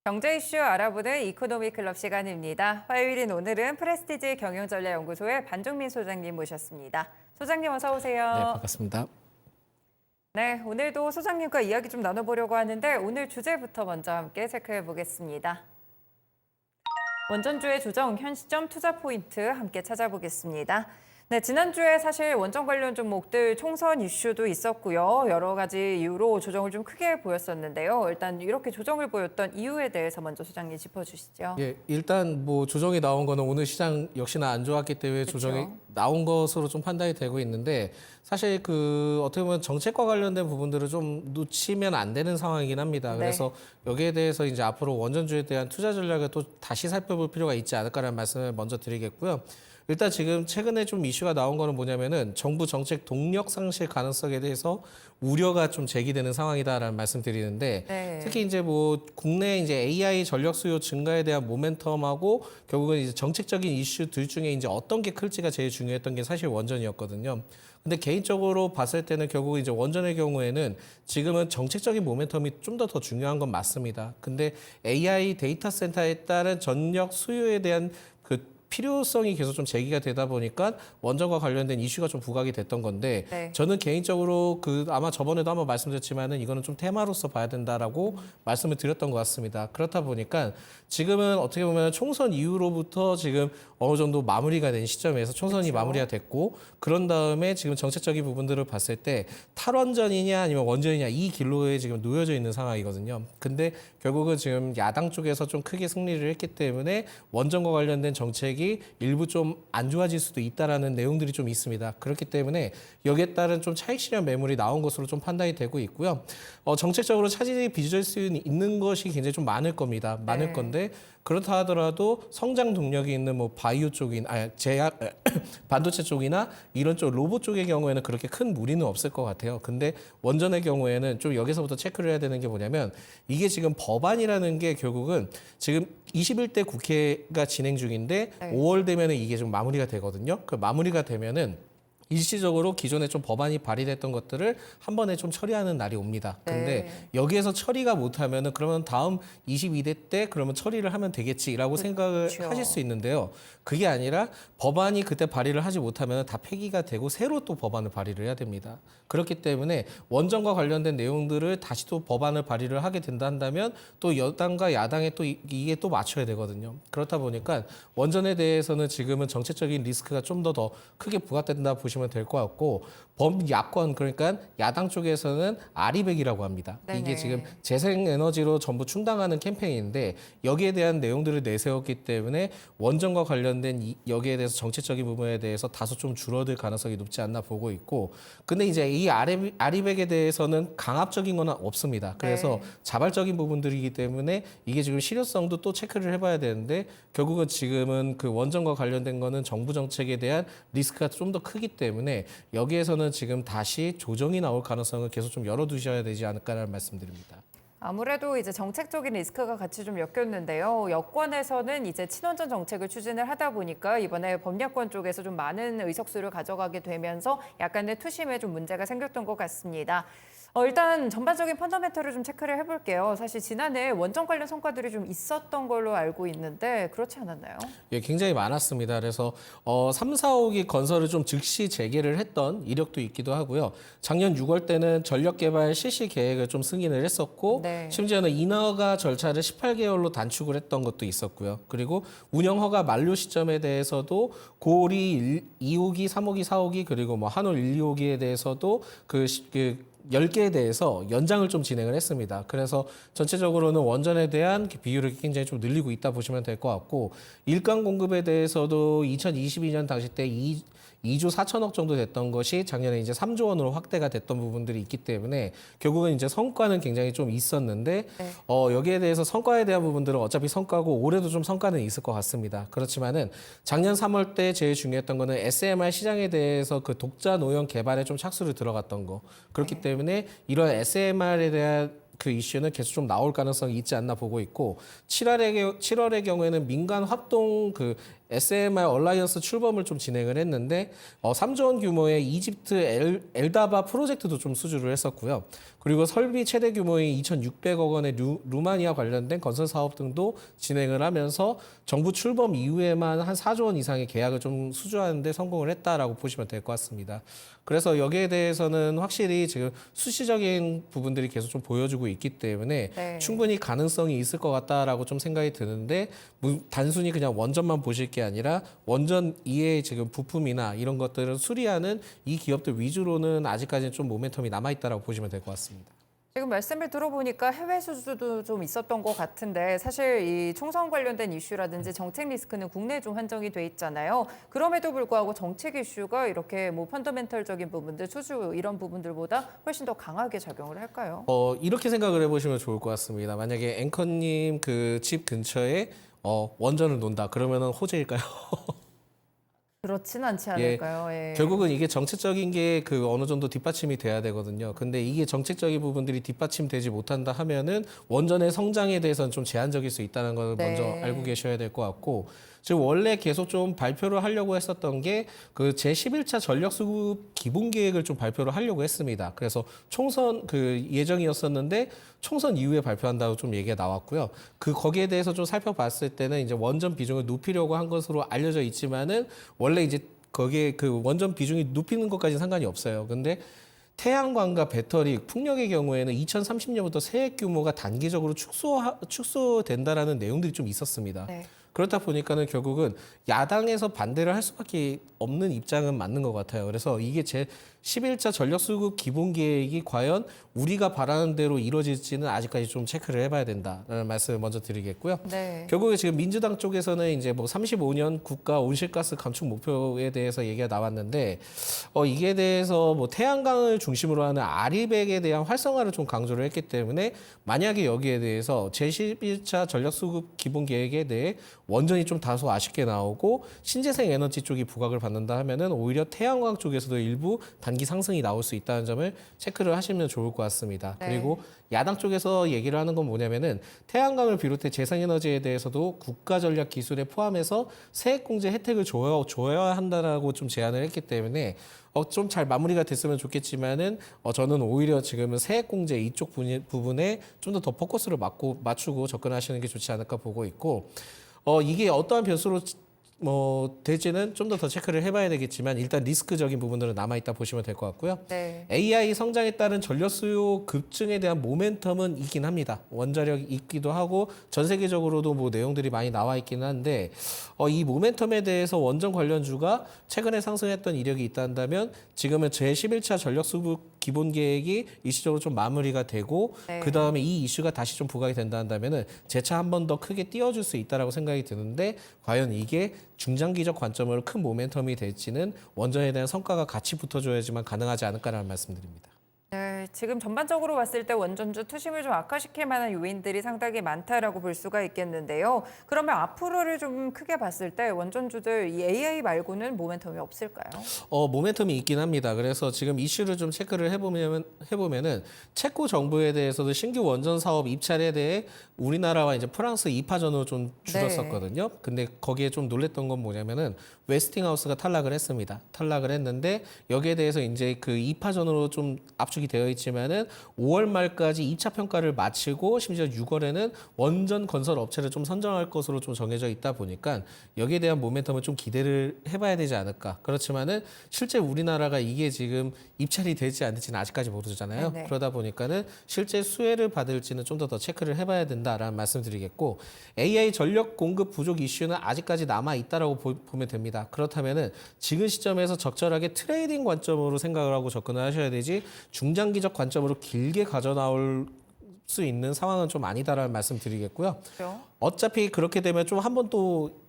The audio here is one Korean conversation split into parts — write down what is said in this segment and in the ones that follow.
경제 이슈 알아보는 이코노미 클럽 시간입니다. 화요일인 오늘은 프레스티지 경영전략연구소의 반종민 소장님 모셨습니다. 소장님 어서 오세요. 네, 반갑습니다. 네, 오늘도 소장님과 이야기 좀 나눠보려고 하는데 오늘 주제부터 먼저 함께 체크해 보겠습니다. 원전주의 조정, 현 시점 투자 포인트 함께 찾아보겠습니다. 네, 지난주에 사실 원전 관련 종목들 총선 이슈도 있었고요. 여러 가지 이유로 조정을 좀 크게 보였었는데요. 일단 이렇게 조정을 보였던 이유에 대해서 먼저 소장님 짚어주시죠. 예, 일단 뭐 조정이 나온 거는 오늘 시장 역시나 안 좋았기 때문에 그쵸. 조정이 나온 것으로 좀 판단이 되고 있는데 사실 그 어떻게 보면 정책과 관련된 부분들을 좀 놓치면 안 되는 상황이긴 합니다. 네. 그래서 여기에 대해서 이제 앞으로 원전주에 대한 투자 전략을 또 다시 살펴볼 필요가 있지 않을까라는 말씀을 먼저 드리겠고요. 일단 지금 최근에 좀 이슈가 나온 거는 뭐냐면은 정부 정책 동력 상실 가능성에 대해서 우려가 좀 제기되는 상황이다라는 말씀드리는데 네. 특히 이제 뭐 국내 이제 AI 전력 수요 증가에 대한 모멘텀하고 결국은 이제 정책적인 이슈 둘 중에 이제 어떤 게 클지가 제일 중요했던 게 사실 원전이었거든요. 근데 개인적으로 봤을 때는 결국 이제 원전의 경우에는 지금은 정책적인 모멘텀이 좀 더 중요한 건 맞습니다. 근데 AI 데이터 센터에 따른 전력 수요에 대한 그 필요성이 계속 좀 제기가 되다 보니까 원전과 관련된 이슈가 좀 부각이 됐던 건데 네. 저는 개인적으로 그 아마 저번에도 한번 말씀드렸지만은 이거는 좀 테마로서 봐야 된다라고 말씀을 드렸던 것 같습니다. 그렇다 보니까 지금은 어떻게 보면 총선 이후로부터 지금 어느 정도 마무리가 된 시점에서 총선이 그쵸. 마무리가 됐고 그런 다음에 지금 정책적인 부분들을 봤을 때 탈원전이냐 아니면 원전이냐 이 길로에 지금 놓여져 있는 상황이거든요. 근데 결국은 지금 야당 쪽에서 좀 크게 승리를 했기 때문에 원전과 관련된 정책이 일부 좀 안 좋아질 수도 있다라는 내용들이 좀 있습니다. 그렇기 때문에 여기에 따른 좀 차익 실현 매물이 나온 것으로 좀 판단이 되고 있고요. 정책적으로 차질이 빚어질 수 있는 것이 굉장히 좀 많을 겁니다. 많을 네. 건데 그렇다 하더라도 성장 동력이 있는 뭐 바이오 쪽이나 제약 반도체 쪽이나 이런 쪽 로봇 쪽의 경우에는 그렇게 큰 무리는 없을 것 같아요. 근데 원전의 경우에는 좀 여기서부터 체크를 해야 되는 게 뭐냐면 이게 지금 법안이라는 게 결국은 지금 21대 국회가 진행 중인데 네. 5월 되면은 이게 좀 마무리가 되거든요. 그 마무리가 되면은 일시적으로 기존에 좀 법안이 발의됐던 것들을 한 번에 좀 처리하는 날이 옵니다. 근데 네. 여기에서 처리가 못하면은 그러면 다음 22대 때 그러면 처리를 하면 되겠지라고 생각을 그렇죠. 하실 수 있는데요. 그게 아니라 법안이 그때 발의를 하지 못하면 다 폐기가 되고 새로 또 법안을 발의를 해야 됩니다. 그렇기 때문에 원전과 관련된 내용들을 다시 또 법안을 발의를 하게 된다 한다면 또 여당과 야당에 또 이게 또 맞춰야 되거든요. 그렇다 보니까 원전에 대해서는 지금은 정책적인 리스크가 좀 더 크게 부각된다 보시면 될 것 같고 범야권 그러니까 야당 쪽에서는 아리백이라고 합니다. 네네. 이게 지금 재생에너지로 전부 충당하는 캠페인인데 여기에 대한 내용들을 내세웠기 때문에 원전과 관련된 여기에 대해서 정책적인 부분에 대해서 다소 좀 줄어들 가능성이 높지 않나 보고 있고 근데 이제 이 아리백에 대해서는 강압적인 건 없습니다. 그래서 네. 자발적인 부분들이기 때문에 이게 지금 실효성도 또 체크를 해봐야 되는데 결국은 지금은 그 원전과 관련된 거는 정부 정책에 대한 리스크가 좀 더 크기 때문에 여기에서는 지금 다시 조정이 나올 가능성을 계속 좀 열어두셔야 되지 않을까라는 말씀드립니다. 아무래도 이제 정책적인 리스크가 같이 좀 엮였는데요. 여권에서는 이제 친원전 정책을 추진을 하다 보니까 이번에 범야권 쪽에서 좀 많은 의석수를 가져가게 되면서 약간의 투심에 좀 문제가 생겼던 것 같습니다. 일단 전반적인 펀더멘털을 좀 체크를 해볼게요. 사실 지난해 원전 관련 성과들이 좀 있었던 걸로 알고 있는데 그렇지 않았나요? 예, 굉장히 많았습니다. 그래서 3, 4호기 건설을 좀 즉시 재개를 했던 이력도 있기도 하고요. 작년 6월 때는 전력개발 실시 계획을 좀 승인을 했었고 네. 심지어는 인허가 절차를 18개월로 단축을 했던 것도 있었고요. 그리고 운영허가 만료 시점에 대해서도 고리 2호기, 3호기, 4호기 그리고 뭐 한올 1, 2호기에 대해서도 그 10개에 대해서 연장을 좀 진행을 했습니다. 그래서 전체적으로는 원전에 대한 비율을 굉장히 좀 늘리고 있다 보시면 될 것 같고 일감 공급에 대해서도 2022년 당시 때 2조 4천억 정도 됐던 것이 작년에 이제 3조 원으로 확대가 됐던 부분들이 있기 때문에 결국은 이제 성과는 굉장히 좀 있었는데 네. 여기에 대해서 성과에 대한 부분들은 어차피 성과고 올해도 좀 성과는 있을 것 같습니다. 그렇지만은 작년 3월 때 제일 중요했던 거는 SMR 시장에 대해서 그 독자 노형 개발에 좀 착수를 들어갔던 거. 그렇기 때문에 이런 SMR에 대한 그 이슈는 계속 좀 나올 가능성이 있지 않나 보고 있고 7월의 경우에는 민간 합동 그 SMR 얼라이언스 출범을 좀 진행을 했는데 3조 원 규모의 이집트 엘다바 프로젝트도 좀 수주를 했었고요. 그리고 설비 최대 규모의 2,600억 원의 루마니아 관련된 건설 사업 등도 진행을 하면서 정부 출범 이후에만 한 4조 원 이상의 계약을 좀 수주하는 데 성공을 했다라고 보시면 될 것 같습니다. 그래서 여기에 대해서는 확실히 지금 수시적인 부분들이 계속 좀 보여주고 있기 때문에 네. 충분히 가능성이 있을 것 같다라고 좀 생각이 드는데 단순히 그냥 원전만 보실 게 아니라 원전 이외의 지금 부품이나 이런 것들을 수리하는 이 기업들 위주로는 아직까지는 좀 모멘텀이 남아있다라고 보시면 될 것 같습니다. 지금 말씀을 들어보니까 해외 수주도 좀 있었던 것 같은데 사실 이 총선 관련된 이슈라든지 정책 리스크는 국내에 좀 한정이 돼 있잖아요. 그럼에도 불구하고 정책 이슈가 이렇게 뭐 펀더멘털적인 부분들, 수주 이런 부분들보다 훨씬 더 강하게 작용을 할까요? 이렇게 생각을 해보시면 좋을 것 같습니다. 만약에 앵커님 그 집 근처에 원전을 논다 그러면은 호재일까요? 그렇진 않지 않을까요? 예. 결국은 이게 정책적인 게 그 어느 정도 뒷받침이 돼야 되거든요. 근데 이게 정책적인 부분들이 뒷받침되지 못한다 하면은 원전의 성장에 대해서는 좀 제한적일 수 있다는 걸 네. 먼저 알고 계셔야 될 것 같고 지금 원래 계속 좀 발표를 하려고 했었던 게 그 제11차 전력수급 기본 계획을 좀 발표를 하려고 했습니다. 그래서 총선 그 예정이었었는데 총선 이후에 발표한다고 좀 얘기가 나왔고요. 거기에 대해서 좀 살펴봤을 때는 이제 원전 비중을 높이려고 한 것으로 알려져 있지만은 원래 이제 거기에 그 원전 비중이 높이는 것까지는 상관이 없어요. 근데 태양광과 배터리, 풍력의 경우에는 2030년부터 세액 규모가 단기적으로 축소된다라는 내용들이 좀 있었습니다. 네. 그렇다 보니까는 결국은 야당에서 반대를 할 수밖에 없는 입장은 맞는 것 같아요. 그래서 이게 제 11차 전력수급 기본 계획이 과연 우리가 바라는 대로 이루어질지는 아직까지 좀 체크를 해봐야 된다라는 말씀을 먼저 드리겠고요. 네. 결국에 지금 민주당 쪽에서는 이제 뭐 35년 국가 온실가스 감축 목표에 대해서 얘기가 나왔는데 이게 대해서 뭐 태양광을 중심으로 하는 아리백에 대한 활성화를 좀 강조를 했기 때문에 만약에 여기에 대해서 제11차 전력수급 기본 계획에 대해 원전이 좀 다소 아쉽게 나오고 신재생 에너지 쪽이 부각을 받는다 하면은 오히려 태양광 쪽에서도 일부 단기 상승이 나올 수 있다는 점을 체크를 하시면 좋을 것 같습니다. 네. 그리고 야당 쪽에서 얘기를 하는 건 뭐냐면은 태양광을 비롯해 재생에너지에 대해서도 국가 전략 기술에 포함해서 세액 공제 혜택을 줘야 한다라고 좀 제안을 했기 때문에 좀 잘 마무리가 됐으면 좋겠지만은 저는 오히려 지금은 세액 공제 이쪽 부분에 좀 더 포커스를 맞추고 접근하시는 게 좋지 않을까 보고 있고 이게 어떠한 변수로 될지는 좀 더 체크를 해봐야 되겠지만 일단 리스크적인 부분들은 남아있다 보시면 될 것 같고요. 네. AI 성장에 따른 전력 수요 급증에 대한 모멘텀은 있긴 합니다. 원자력이 있기도 하고 전 세계적으로도 뭐 내용들이 많이 나와 있기는 한데 이 모멘텀에 대해서 원전 관련주가 최근에 상승했던 이력이 있다 한다면 지금은 제11차 전력 수급 기본 계획이 일시적으로 좀 마무리가 되고 네. 그 다음에 이 이슈가 다시 좀 부각이 된다 한다면은 재차 한 번 더 크게 띄워줄 수 있다라고 생각이 드는데 과연 이게 중장기적 관점으로 큰 모멘텀이 될지는 원전에 대한 성과가 같이 붙어줘야지만 가능하지 않을까라는 말씀드립니다. 네, 지금 전반적으로 봤을 때 원전주 투심을 좀 악화시킬 만한 요인들이 상당히 많다라고 볼 수가 있겠는데요. 그러면 앞으로를 좀 크게 봤을 때 원전주들 이 AI 말고는 모멘텀이 없을까요? 모멘텀이 있긴 합니다. 그래서 지금 이슈를 좀 체크를 해보면은 체코 정부에 대해서도 신규 원전 사업 입찰에 대해 우리나라와 이제 프랑스 2파전으로 좀 줄었었거든요. 근데 거기에 좀 놀랬던 건 뭐냐면은 웨스팅하우스가 탈락을 했습니다. 탈락을 했는데 여기에 대해서 이제 그 2파전으로 좀 압축이 되어 있지만은 5월 말까지 2차 평가를 마치고 심지어 6월에는 원전 건설 업체를 좀 선정할 것으로 좀 정해져 있다 보니까 여기에 대한 모멘텀을 좀 기대를 해봐야 되지 않을까. 그렇지만은 실제 우리나라가 이게 지금 입찰이 될지 안 될지는 아직까지 모르잖아요. 네네. 그러다 보니까는 실제 수혜를 받을지는 좀 더 체크를 해봐야 된다라는 말씀드리겠고 AI 전력 공급 부족 이슈는 아직까지 남아 있다라고 보면 됩니다. 그렇다면은 지금 시점에서 적절하게 트레이딩 관점으로 생각을 하고 접근을 하셔야 되지 중장기적 관점으로 길게 가져나올 수 있는 상황은 좀 아니다라는 말씀 드리겠고요. 그렇죠. 어차피 그렇게 되면 좀 한번 또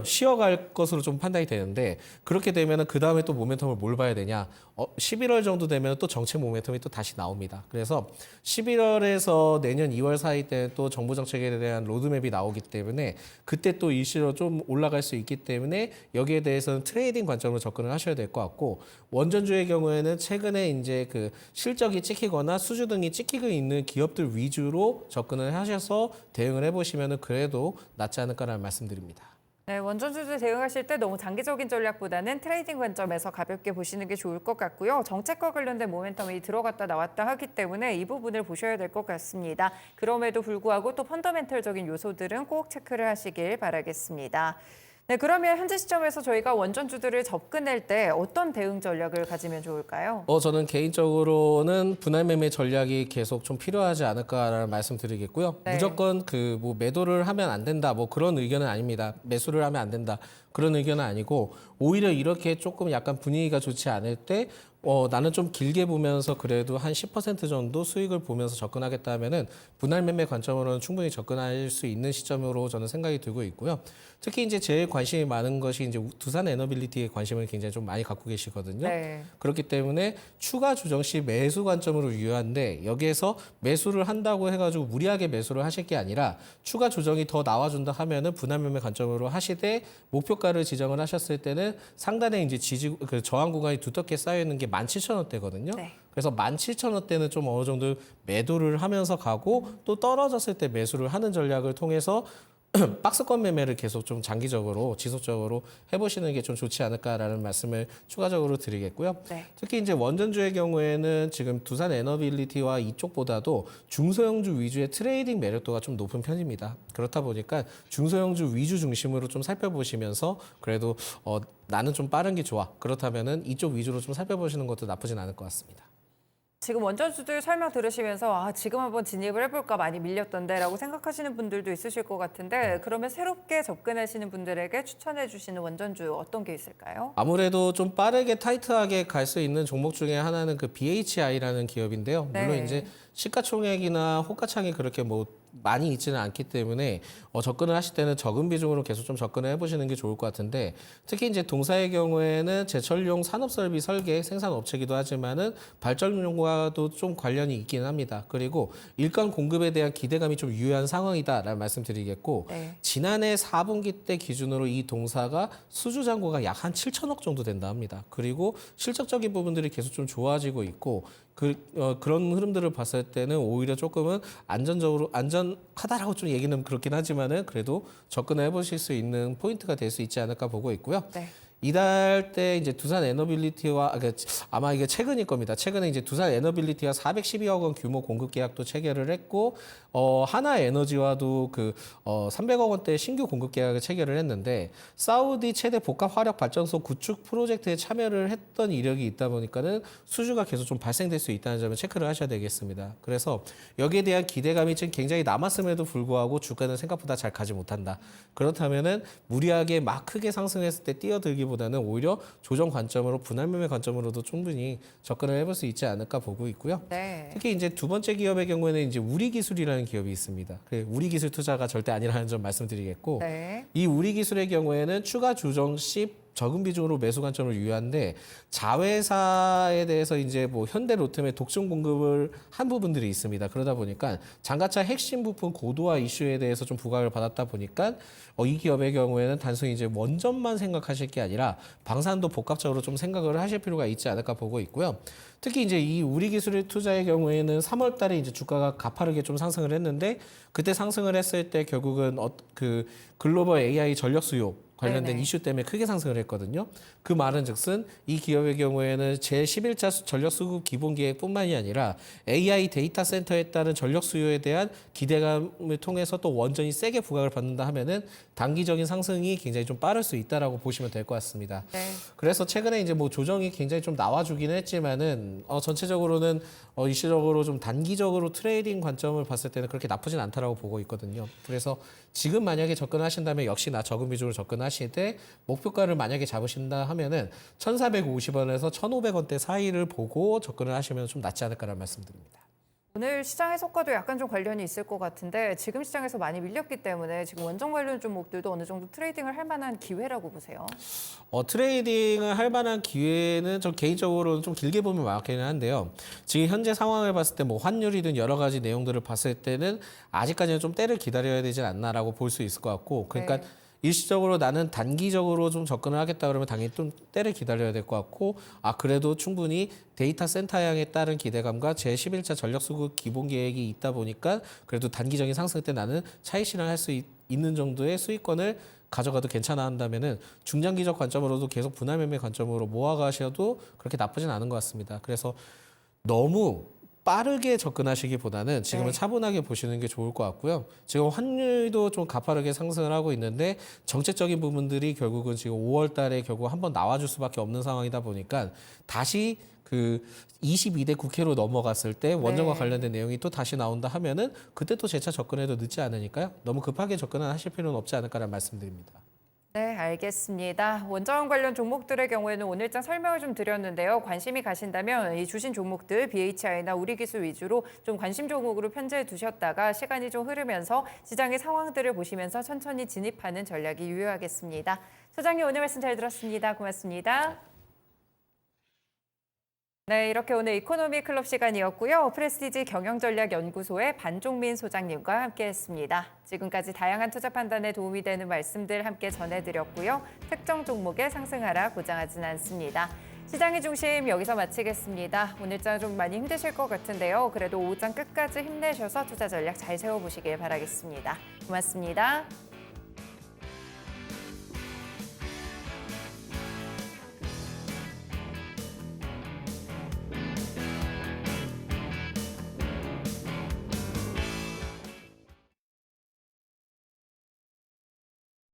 쉬어갈 것으로 좀 판단이 되는데 그렇게 되면은 그 다음에 또 모멘텀을 뭘 봐야 되냐? 11월 정도 되면 또 정책 모멘텀이 또 다시 나옵니다. 그래서 11월에서 내년 2월 사이 때 또 정부 정책에 대한 로드맵이 나오기 때문에 그때 또 일시로 좀 올라갈 수 있기 때문에 여기에 대해서는 트레이딩 관점으로 접근을 하셔야 될 것 같고 원전주의 경우에는 최근에 이제 그 실적이 찍히거나 수주 등이 찍히고 있는 기업들 위주로 접근을 하셔서 대응을 해보시면은 그래도 낫지 않을까라는 말씀드립니다. 네, 원전주주 대응하실 때 너무 장기적인 전략보다는 트레이딩 관점에서 가볍게 보시는 게 좋을 것 같고요. 정책과 관련된 모멘텀이 들어갔다 나왔다 하기 때문에 이 부분을 보셔야 될 것 같습니다. 그럼에도 불구하고 또 펀더멘털적인 요소들은 꼭 체크를 하시길 바라겠습니다. 네, 그러면 현재 시점에서 저희가 원전주들을 접근할 때 어떤 대응 전략을 가지면 좋을까요? 저는 개인적으로는 분할 매매 전략이 계속 좀 필요하지 않을까라는 말씀드리겠고요. 네. 무조건 그 뭐 매도를 하면 안 된다, 뭐 그런 의견은 아닙니다. 매수를 하면 안 된다, 그런 의견은 아니고 오히려 이렇게 조금 약간 분위기가 좋지 않을 때 나는 좀 길게 보면서 그래도 한 10% 정도 수익을 보면서 접근하겠다 하면은 분할 매매 관점으로는 충분히 접근할 수 있는 시점으로 저는 생각이 들고 있고요. 특히 이제 제일 관심이 많은 것이 이제 두산 에너빌리티에 관심을 굉장히 좀 많이 갖고 계시거든요. 네. 그렇기 때문에 추가 조정 시 매수 관점으로 유효한데 여기에서 매수를 한다고 해가지고 무리하게 매수를 하실 게 아니라 추가 조정이 더 나와준다 하면은 분할 매매 관점으로 하시되 목표가를 지정을 하셨을 때는 상단에 이제 그 저항 구간이 두텁게 쌓여 있는 게 17,000원대거든요. 네. 그래서 17,000원대는 좀 어느 정도 매도를 하면서 가고 또 떨어졌을 때 매수를 하는 전략을 통해서 박스권 매매를 계속 좀 장기적으로 지속적으로 해보시는 게 좀 좋지 않을까라는 말씀을 추가적으로 드리겠고요. 네. 특히 이제 원전주의 경우에는 지금 두산 에너빌리티와 이쪽보다도 중소형주 위주의 트레이딩 매력도가 좀 높은 편입니다. 그렇다 보니까 중소형주 위주 중심으로 좀 살펴보시면서 그래도 나는 좀 빠른 게 좋아. 그렇다면은 이쪽 위주로 좀 살펴보시는 것도 나쁘진 않을 것 같습니다. 지금 원전주들 설명 들으시면서 지금 한번 진입을 해볼까 많이 밀렸던데 라고 생각하시는 분들도 있으실 것 같은데 그러면 새롭게 접근하시는 분들에게 추천해 주시는 원전주 어떤 게 있을까요? 아무래도 좀 빠르게 타이트하게 갈 수 있는 종목 중에 하나는 그 BHI라는 기업인데요. 물론 네. 이제 시가총액이나 호가창이 그렇게 뭐 많이 있지는 않기 때문에 접근을 하실 때는 적은 비중으로 계속 좀 접근을 해보시는 게 좋을 것 같은데 특히 이제 동사의 경우에는 제철용 산업설비 설계 생산업체이기도 하지만은 발전용과도 좀 관련이 있긴 합니다. 그리고 일감 공급에 대한 기대감이 좀 유효한 상황이다라는 말씀드리겠고 네. 지난해 4분기 때 기준으로 이 동사가 수주 잔고가 약 한 7천억 정도 된다 합니다. 그리고 실적적인 부분들이 계속 좀 좋아지고 있고 그런 흐름들을 봤을 때는 오히려 조금은 안전하다라고 좀 얘기는 그렇긴 하지만은 그래도 접근을 해보실 수 있는 포인트가 될 수 있지 않을까 보고 있고요. 네. 이달 때 이제 두산 에너빌리티와 아마 이게 최근일 겁니다. 최근에 이제 두산 에너빌리티와 412억 원 규모 공급 계약도 체결을 했고 하나에너지와도 300억 원대 신규 공급 계약을 체결을 했는데 사우디 최대 복합 화력 발전소 구축 프로젝트에 참여를 했던 이력이 있다 보니까는 수주가 계속 좀 발생될 수 있다는 점을 체크를 하셔야 되겠습니다. 그래서 여기에 대한 기대감이 지금 굉장히 남았음에도 불구하고 주가는 생각보다 잘 가지 못한다. 그렇다면은 무리하게 막 크게 상승했을 때 뛰어들기보다는 오히려 조정 관점으로 분할 매매 관점으로도 충분히 접근을 해볼 수 있지 않을까 보고 있고요. 네. 특히 이제 두 번째 기업의 경우에는 이제 우리기술이라는 기업이 있습니다. 우리기술 투자가 절대 아니라는 점 말씀드리겠고 네. 이 우리기술의 경우에는 추가 조정 시 적은 비중으로 매수 관점을 유효한데 자회사에 대해서 이제 뭐 현대 로템의 독점 공급을 한 부분들이 있습니다. 그러다 보니까 장가차 핵심 부품 고도화 이슈에 대해서 좀 부각을 받았다 보니까 이 기업의 경우에는 단순히 이제 원전만 생각하실 게 아니라 방산도 복합적으로 좀 생각을 하실 필요가 있지 않을까 보고 있고요. 특히 이제 이 우리기술 투자의 경우에는 3월 달에 이제 주가가 가파르게 좀 상승을 했는데 그때 상승을 했을 때 결국은 그 글로벌 AI 전력 수요 관련된 네네. 이슈 때문에 크게 상승을 했거든요. 그 말은 즉슨 이 기업의 경우에는 제11차 전력 수급 기본 계획뿐만이 아니라 AI 데이터 센터에 따른 전력 수요에 대한 기대감을 통해서 또 원전이 세게 부각을 받는다 하면은 단기적인 상승이 굉장히 좀 빠를 수 있다라고 보시면 될 것 같습니다. 네. 그래서 최근에 이제 뭐 조정이 굉장히 좀 나와주기는 했지만은 전체적으로는 일시적으로 좀 단기적으로 트레이딩 관점을 봤을 때는 그렇게 나쁘진 않다라고 보고 있거든요. 그래서 지금 만약에 접근하신다면 역시나 적은 비중으로 접근하시되 목표가를 만약에 잡으신다 하면은 1,450원에서 1,500원대 사이를 보고 접근을 하시면 좀 낫지 않을까라는 말씀드립니다. 오늘 시장 해석과도 약간 좀 관련이 있을 것 같은데 지금 시장에서 많이 밀렸기 때문에 지금 원전 관련 종목들도 어느 정도 트레이딩을 할 만한 기회라고 보세요. 트레이딩을 할 만한 기회는 좀 개인적으로는 좀 길게 보면 많기는 한데요. 지금 현재 상황을 봤을 때 뭐 환율이든 여러 가지 내용들을 봤을 때는 아직까지는 좀 때를 기다려야 되지 않나라고 볼 수 있을 것 같고, 그러니까 네. 일시적으로 나는 단기적으로 좀 접근을 하겠다 그러면 당연히 좀 때를 기다려야 될 것 같고, 그래도 충분히 데이터 센터 향에 따른 기대감과 제11차 전력수급 기본 계획이 있다 보니까 그래도 단기적인 상승 때 나는 차익 실현할 수 있는 정도의 수익권을 가져가도 괜찮아 한다면은 중장기적 관점으로도 계속 분할 매매 관점으로 모아가셔도 그렇게 나쁘진 않은 것 같습니다. 그래서 너무 빠르게 접근하시기보다는 지금은 네. 차분하게 보시는 게 좋을 것 같고요. 지금 환율도 좀 가파르게 상승을 하고 있는데 정책적인 부분들이 결국은 지금 5월 달에 결국 한번 나와줄 수밖에 없는 상황이다 보니까 다시 그 22대 국회로 넘어갔을 때 원전과 네. 관련된 내용이 또 다시 나온다 하면은 그때 또 재차 접근해도 늦지 않으니까요. 너무 급하게 접근은 하실 필요는 없지 않을까라는 말씀드립니다. 네, 알겠습니다. 원전 관련 종목들의 경우에는 오늘장 설명을 좀 드렸는데요. 관심이 가신다면 이 주신 종목들 BHI나 우리기술 위주로 좀 관심 종목으로 편제해 두셨다가 시간이 좀 흐르면서 시장의 상황들을 보시면서 천천히 진입하는 전략이 유효하겠습니다. 소장님 오늘 말씀 잘 들었습니다. 고맙습니다. 네, 이렇게 오늘 이코노미 클럽 시간이었고요. 프레스티지 경영전략연구소의 반종민 소장님과 함께했습니다. 지금까지 다양한 투자 판단에 도움이 되는 말씀들 함께 전해드렸고요. 특정 종목에 상승하라 보장하진 않습니다. 시장의 중심 여기서 마치겠습니다. 오늘장 좀 많이 힘드실 것 같은데요. 그래도 오후장 끝까지 힘내셔서 투자 전략 잘 세워보시길 바라겠습니다. 고맙습니다.